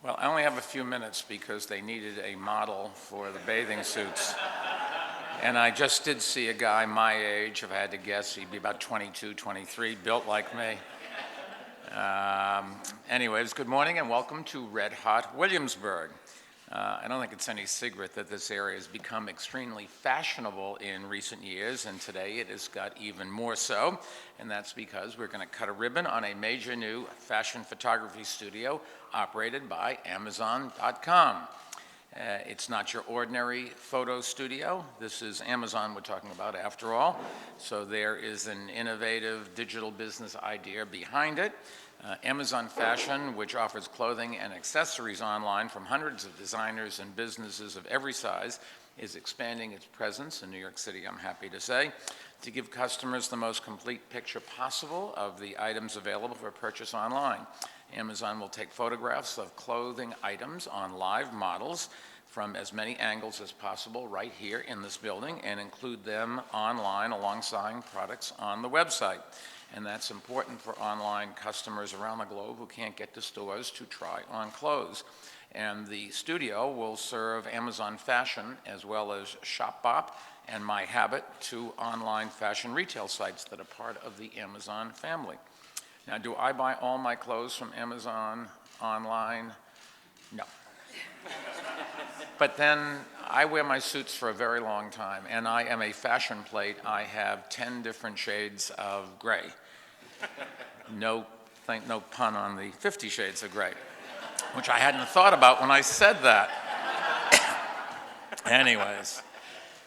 Well, I only have a few minutes because they needed a model for the bathing suits. And I just did see a guy my age, if I had to guess, he'd be about 22, 23, built like me. Anyways, good morning and welcome to Red Hot Williamsburg. I don't think it's any secret that this area has become extremely fashionable in recent years, and today it has got even more so, and that's because we're going to cut a ribbon on a major new fashion photography studio operated by Amazon.com. It's not your ordinary photo studio. This is Amazon we're talking about after all, so there is an innovative digital business idea behind it. Amazon Fashion, which offers clothing and accessories online from hundreds of designers and businesses of every size, is expanding its presence in New York City, I'm happy to say, to give customers the most complete picture possible of the items available for purchase online. Amazon will take photographs of clothing items on live models from as many angles as possible right here in this building and include them online alongside products on the website. And that's important for online customers around the globe who can't get to stores to try on clothes. And the studio will serve Amazon Fashion as well as Shopbop and My Habit, two online fashion retail sites that are part of the Amazon family. Now, do I buy all my clothes from Amazon online? No. But then I wear my suits for a very long time, and I am a fashion plate. I have 10 different shades of gray. No pun on the 50 Shades of Gray, which I hadn't thought about when I said that. Anyways,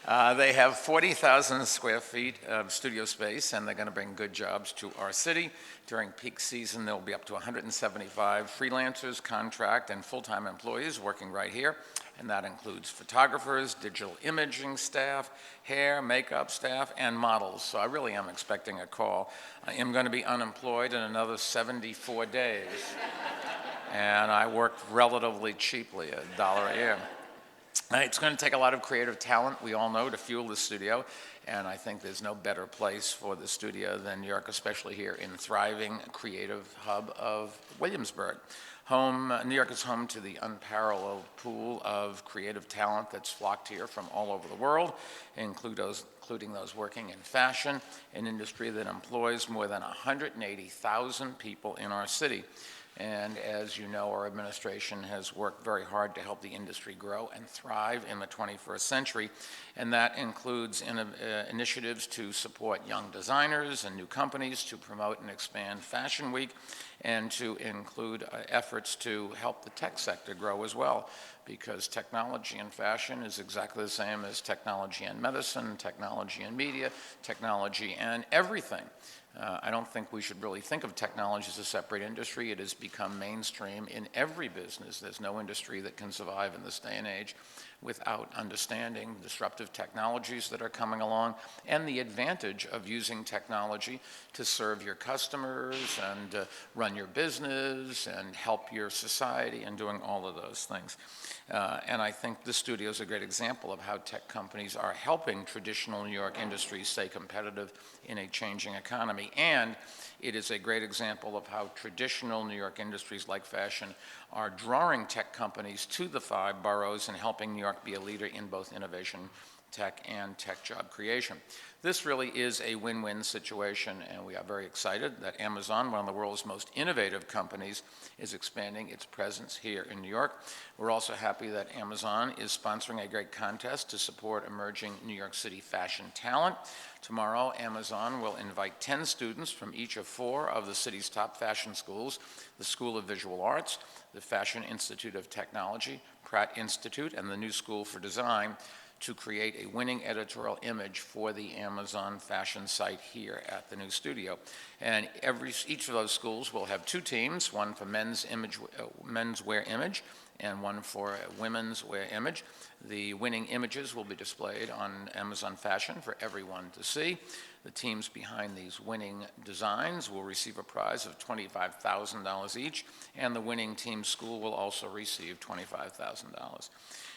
they have 40,000 square feet of studio space, and they're going to bring good jobs to our city. During peak season, there will be up to 175 freelancers, contract, and full-time employees working right here, and that includes photographers, digital imaging staff, hair, makeup staff, and models. So I really am expecting a call. I am going to be unemployed in another 74 days, and I work relatively cheaply, $1 a year. It's going to take a lot of creative talent, we all know, to fuel the studio, and I think there's no better place for the studio than New York, especially here in the thriving creative hub of Williamsburg. New York is home to the unparalleled pool of creative talent that's flocked here from all over the world, including those working in fashion, an industry that employs more than 180,000 people in our city. And as you know, our administration has worked very hard to help the industry grow and thrive in the 21st century, and that includes initiatives to support young designers and new companies, to promote and expand Fashion Week, and to include efforts to help the tech sector grow as well, because technology and fashion is exactly the same as technology and medicine, technology and media, technology and everything. I don't think we should really think of technology as a separate industry. It has become mainstream in every business. There's no industry that can survive in this day and age without understanding disruptive technologies that are coming along and the advantage of using technology to serve your customers and run your business and help your society and doing all of those things. And I think this studio is a great example of how tech companies are helping traditional New York industries stay competitive in a changing economy. And it is a great example of how traditional New York industries like fashion are drawing tech companies to the 5 boroughs and helping New York be a leader in both innovation, tech, and tech job creation. This really is a win-win situation, and we are very excited that Amazon, one of the world's most innovative companies, is expanding its presence here in New York. We're also happy that Amazon is sponsoring a great contest to support emerging New York City fashion talent. Tomorrow, Amazon will invite 10 students from each of 4 of the city's top fashion schools, the School of Visual Arts, the Fashion Institute of Technology, Pratt Institute, and the New School for Design, to create a winning editorial image for the Amazon fashion site here at the new studio. And each of those schools will have 2 teams, one for men's wear image and one for women's wear image. The winning images will be displayed on Amazon Fashion for everyone to see. The teams behind these winning designs will receive a prize of $25,000 each, and the winning team school will also receive $25,000.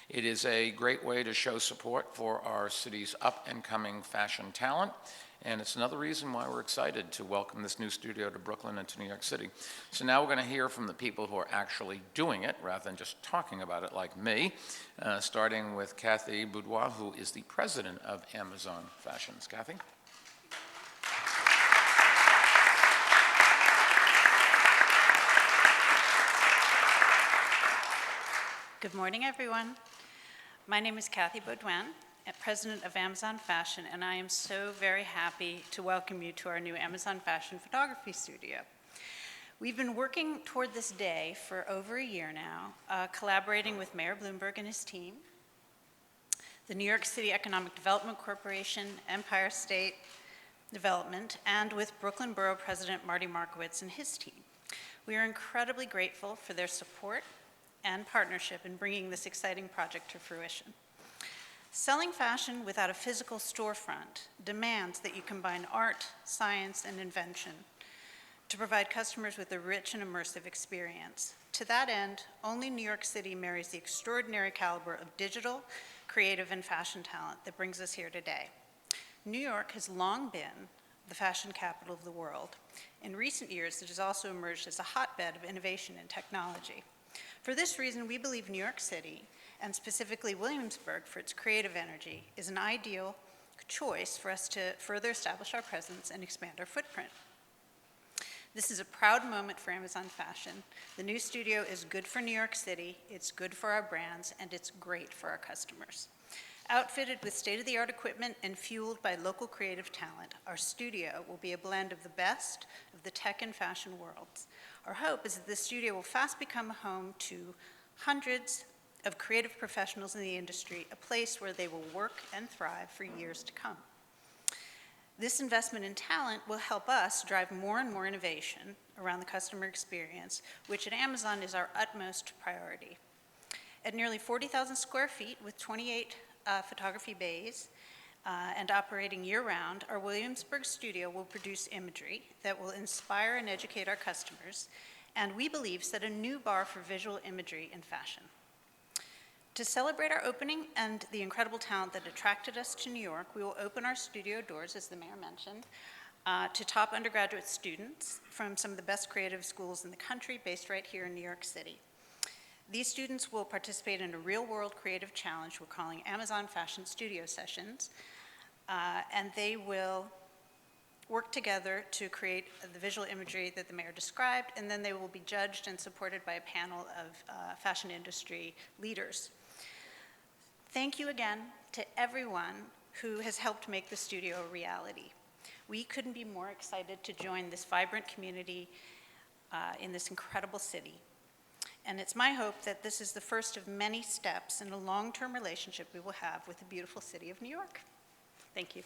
It is a great way to show support for our city's up-and-coming fashion talent, And it's another reason why we're excited to welcome this new studio to Brooklyn and to New York City. So now we're going to hear from the people who are actually doing it rather than just talking about it like me, starting with Kathy Boudoir, who is the president of Amazon Fashions. Kathy? Good morning, everyone. My name is Kathy Boudoir, president of Amazon Fashion, and I am so very happy to welcome you to our new Amazon Fashion photography studio. We've been working toward this day for over a year now, collaborating with Mayor Bloomberg and his team, the New York City Economic Development Corporation, Empire State Development, and with Brooklyn Borough President Marty Markowitz and his team. We are incredibly grateful for their support and partnership in bringing this exciting project to fruition. Selling fashion without a physical storefront demands that you combine art, science, and invention to provide customers with a rich and immersive experience. To that end, only New York City marries the extraordinary caliber of digital, creative, and fashion talent that brings us here today. New York has long been the fashion capital of the world. In recent years, it has also emerged as a hotbed of innovation and technology. For this reason, we believe New York City, and specifically Williamsburg for its creative energy, is an ideal choice for us to further establish our presence and expand our footprint. This is a proud moment for Amazon Fashion. The new studio is good for New York City, it's good for our brands, and it's great for our customers. Outfitted with state-of-the-art equipment and fueled by local creative talent, our studio will be a blend of the best of the tech and fashion worlds. Our hope is that this studio will fast become a home to hundreds of creative professionals in the industry, a place where they will work and thrive for years to come. This investment in talent will help us drive more and more innovation around the customer experience, which at Amazon is our utmost priority. At nearly 40,000 square feet with 28 photography bays and operating year-round, our Williamsburg studio will produce imagery that will inspire and educate our customers, and we believe set a new bar for visual imagery in fashion. To celebrate our opening and the incredible talent that attracted us to New York, we will open our studio doors, as the mayor mentioned, to top undergraduate students from some of the best creative schools in the country, based right here in New York City. These students will participate in a real-world creative challenge we're calling Amazon Fashion Studio Sessions, and they will work together to create the visual imagery that the mayor described, and then they will be judged and supported by a panel of fashion industry leaders. Thank you again to everyone who has helped make the studio a reality. We couldn't be more excited to join this vibrant community in this incredible city. And it's my hope that this is the first of many steps in a long-term relationship we will have with the beautiful city of New York. Thank you.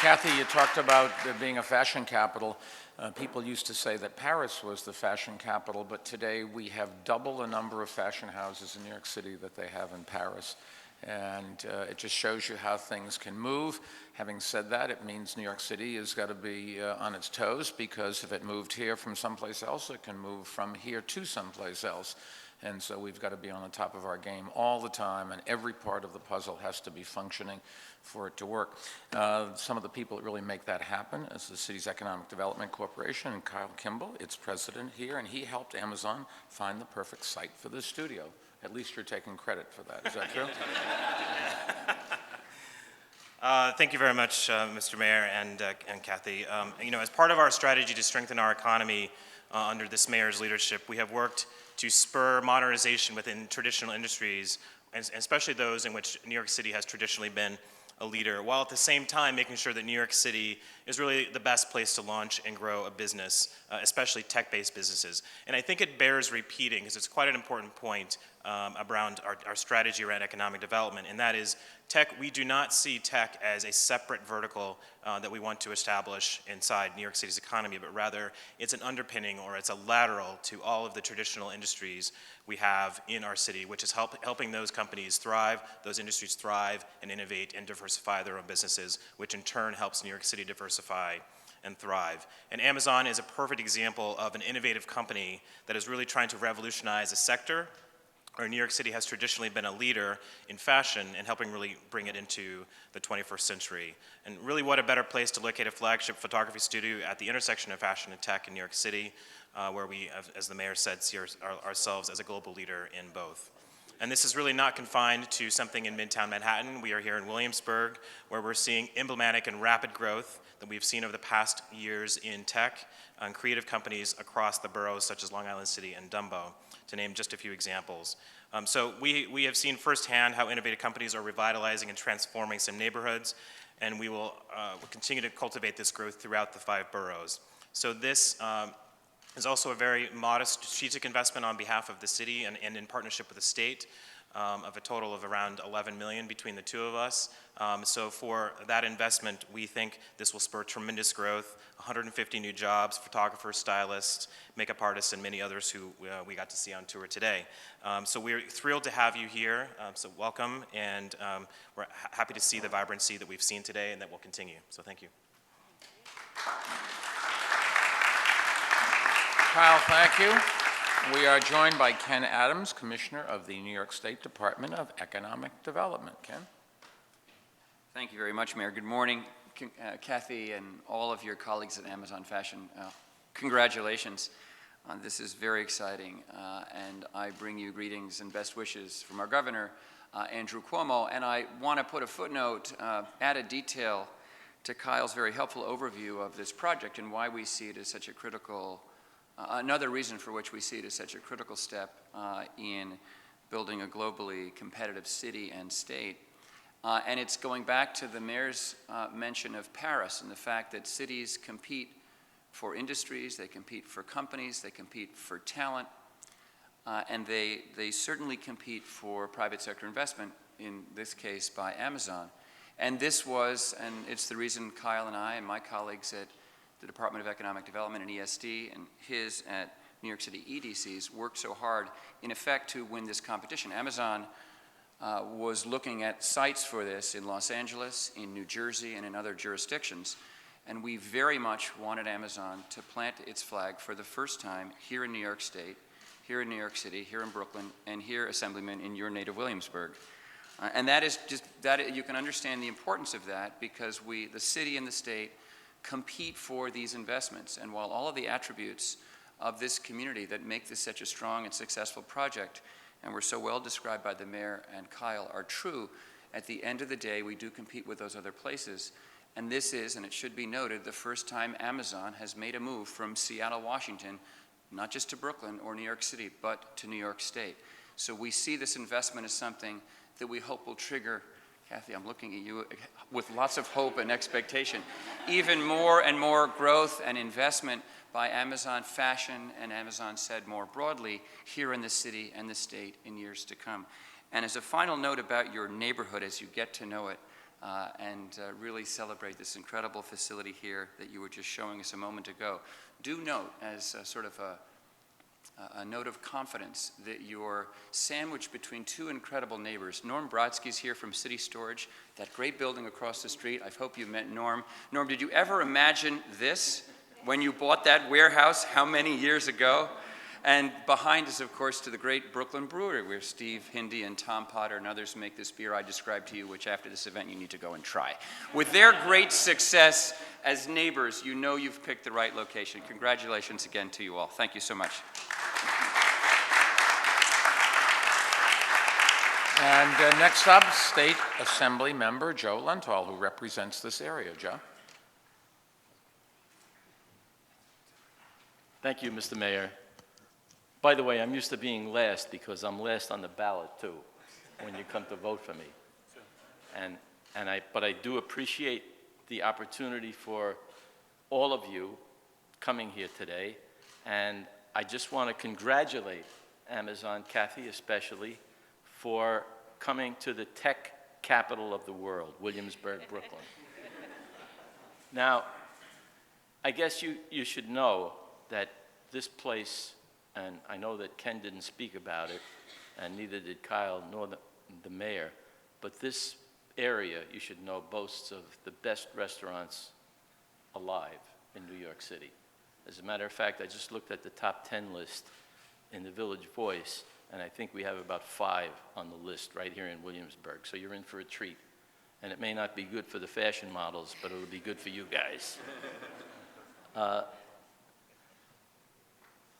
Kathy, you talked about being a fashion capital. People used to say that Paris was the fashion capital, but today we have double the number of fashion houses in New York City that they have in Paris. And it just shows you how things can move. Having said that, it means New York City has got to be on its toes, because if it moved here from someplace else, it can move from here to someplace else. And so we've got to be on the top of our game all the time, and every part of the puzzle has to be functioning for it to work. Some of the people that really make that happen is the city's Economic Development Corporation, and Kyle Kimball, its president here, and he helped Amazon find the perfect site for this studio. At least you're taking credit for that. Is that true? Thank you very much, Mr. Mayor and Kathy. As part of our strategy to strengthen our economy under this mayor's leadership, we have worked to spur modernization within traditional industries, and especially those in which New York City has traditionally been a leader, while at the same time making sure that New York City is really the best place to launch and grow a business, especially tech-based businesses. And I think it bears repeating, because it's quite an important point around our strategy around economic development, and that is tech. We do not see tech as a separate vertical that we want to establish inside New York City's economy, but rather it's an underpinning, or it's a lateral to all of the traditional industries we have in our city, which is helping those companies thrive, those industries thrive and innovate and diversify their own businesses, which in turn helps New York City diversify and thrive. And Amazon is a perfect example of an innovative company that is really trying to revolutionize a sector or New York City has traditionally been a leader in fashion and helping really bring it into the 21st century. And really, what a better place to locate a flagship photography studio at the intersection of fashion and tech in New York City, where we, as the mayor said, see ourselves as a global leader in both. And this is really not confined to something in Midtown Manhattan. We are here in Williamsburg, where we're seeing emblematic and rapid growth that we've seen over the past years in tech and creative companies across the boroughs, such as Long Island City and Dumbo, to name just a few examples. So we have seen firsthand how innovative companies are revitalizing and transforming some neighborhoods, and we will continue to cultivate this growth throughout the 5 boroughs. So this is also a very modest strategic investment on behalf of the city and in partnership with the state of a total of around $11 million between the two of us. So for that investment, we think this will spur tremendous growth, 150 new jobs, photographers, stylists, makeup artists, and many others who we got to see on tour today. So we're thrilled to have you here, so welcome, and we're happy to see the vibrancy that we've seen today and that will continue. So thank you. Kyle, thank you. We are joined by Ken Adams, Commissioner of the New York State Department of Economic Development. Ken? Thank you very much, Mayor. Good morning, Kathy and all of your colleagues at Amazon Fashion. Congratulations. This is very exciting, and I bring you greetings and best wishes from our governor, Andrew Cuomo. And I want to put a footnote, add a detail to Kyle's very helpful overview of this project and why we see it as such a critical another reason for which we see it as such a critical step in building a globally competitive city and state. And it's going back to the mayor's mention of Paris and the fact that cities compete for industries, they compete for companies, they compete for talent, and they certainly compete for private sector investment, in this case by Amazon. And this was, and it's the reason Kyle and I and my colleagues at the Department of Economic Development and ESD and his at New York City EDCs worked so hard, in effect, to win this competition. Amazon was looking at sites for this in Los Angeles, in New Jersey, and in other jurisdictions. And we very much wanted Amazon to plant its flag for the first time here in New York State, here in New York City, here in Brooklyn, and here, Assemblyman, in your native Williamsburg. And that is just, that you can understand the importance of that because the city and the state, compete for these investments. And while all of the attributes of this community that make this such a strong and successful project, and were so well described by the mayor and Kyle, are true, at the end of the day, we do compete with those other places. And this is, and it should be noted, the first time Amazon has made a move from Seattle, Washington, not just to Brooklyn or New York City, but to New York State. So we see this investment as something that we hope will trigger, Kathy, I'm looking at you with lots of hope and expectation, even more and more growth and investment by Amazon Fashion and Amazon said more broadly here in the city and the state in years to come. And as a final note about your neighborhood as you get to know it and really celebrate this incredible facility here that you were just showing us a moment ago, do note as sort of a note of confidence that you're sandwiched between two incredible neighbors. Norm Brodsky's here from City Storage, that great building across the street. I hope you met Norm. Norm, did you ever imagine this when you bought that warehouse how many years ago? And behind us, of course, to the great Brooklyn Brewery, where Steve Hindy and Tom Potter and others make this beer I described to you, which after this event you need to go and try. With their great success as neighbors, you know you've picked the right location. Congratulations again to you all. Thank you so much. And next up, State Assembly Member Joe Lenthal, who represents this area. Joe? Thank you, Mr. Mayor. By the way, I'm used to being last because I'm last on the ballot, too, when you come to vote for me. But I do appreciate the opportunity for all of you coming here today. And I just want to congratulate Amazon, Kathy especially, for coming to the tech capital of the world, Williamsburg, Brooklyn. Now, I guess you should know that this place, and I know that Ken didn't speak about it, and neither did Kyle nor the mayor, but this area, you should know, boasts of the best restaurants alive in New York City. As a matter of fact, I just looked at the top 10 list in the Village Voice, and I think we have about 5 on the list right here in Williamsburg, so you're in for a treat. And it may not be good for the fashion models, but it'll be good for you guys.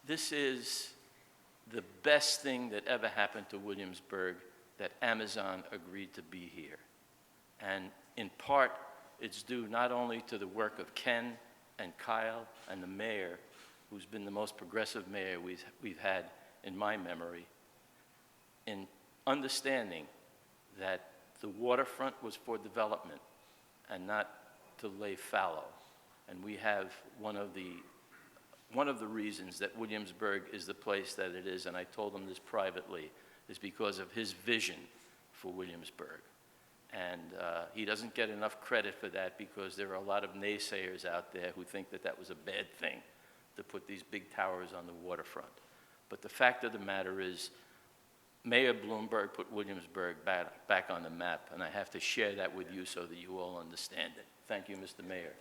This is the best thing that ever happened to Williamsburg, that Amazon agreed to be here. And in part, it's due not only to the work of Ken and Kyle and the mayor, who's been the most progressive mayor we've had in my memory, in understanding that the waterfront was for development and not to lay fallow. And we have one of the reasons that Williamsburg is the place that it is, and I told him this privately, is because of his vision for Williamsburg. And he doesn't get enough credit for that, because there are a lot of naysayers out there who think that that was a bad thing, to put these big towers on the waterfront. But the fact of the matter is, Mayor Bloomberg put Williamsburg back on the map, and I have to share that with you so that you all understand it. Thank you, Mr. Mayor.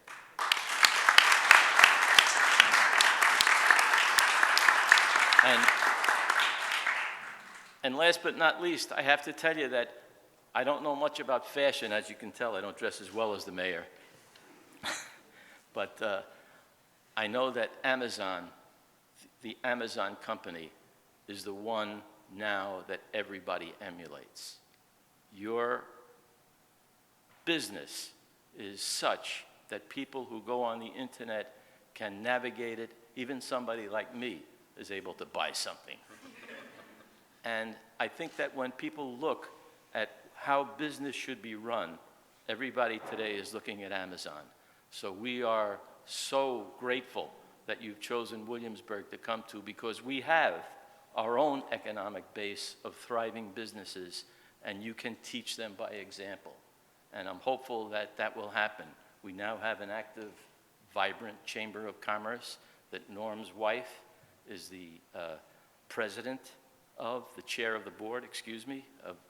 And last but not least, I have to tell you that I don't know much about fashion. As you can tell, I don't dress as well as the mayor. But I know that Amazon, the Amazon company, is the one now that everybody emulates. Your business is such that people who go on the internet can navigate it. Even somebody like me is able to buy something. And I think that when people look at how business should be run, everybody today is looking at Amazon. So we are so grateful that you've chosen Williamsburg to come to, because we have our own economic base of thriving businesses, and you can teach them by example. And I'm hopeful that that will happen. We now have an active, vibrant Chamber of Commerce, that Norm's wife is the chair of the board,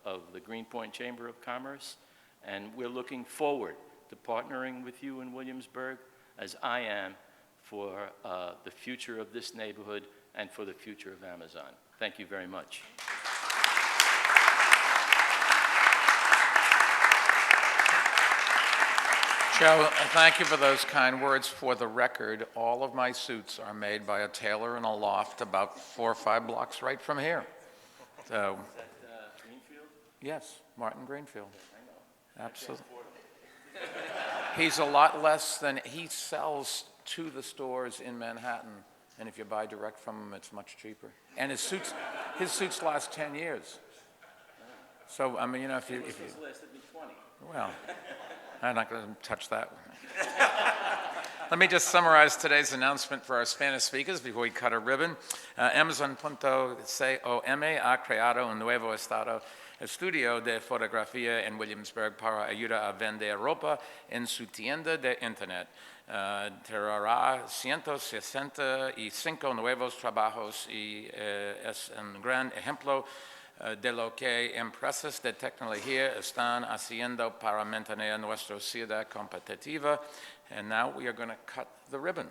of the Greenpoint Chamber of Commerce. And we're looking forward to partnering with you in Williamsburg, as I am, for the future of this neighborhood and for the future of Amazon. Thank you very much. Joe, thank you for those kind words. For the record, all of my suits are made by a tailor in a loft about 4 or 5 blocks right from here. So, Is that Greenfield? yes, Martin Greenfield. I know. Absolutely. He's a lot less than he sells to the stores in Manhattan, and if you buy direct from him, it's much cheaper. And his suits last 10 years. So, I mean, you know, if you This lasted me 20. well, I'm not going to touch that one. Let me just summarize today's announcement for our Spanish speakers before we cut a ribbon. Amazon.com ha creado un nuevo estudio de fotografía en Williamsburg para ayudar a vender ropa en su tienda de Internet. Traerá 165 nuevos trabajos y es un gran ejemplo de lo que empresas de tecnología están haciendo para mantener nuestra ciudad competitiva. And now we are going to cut the ribbon.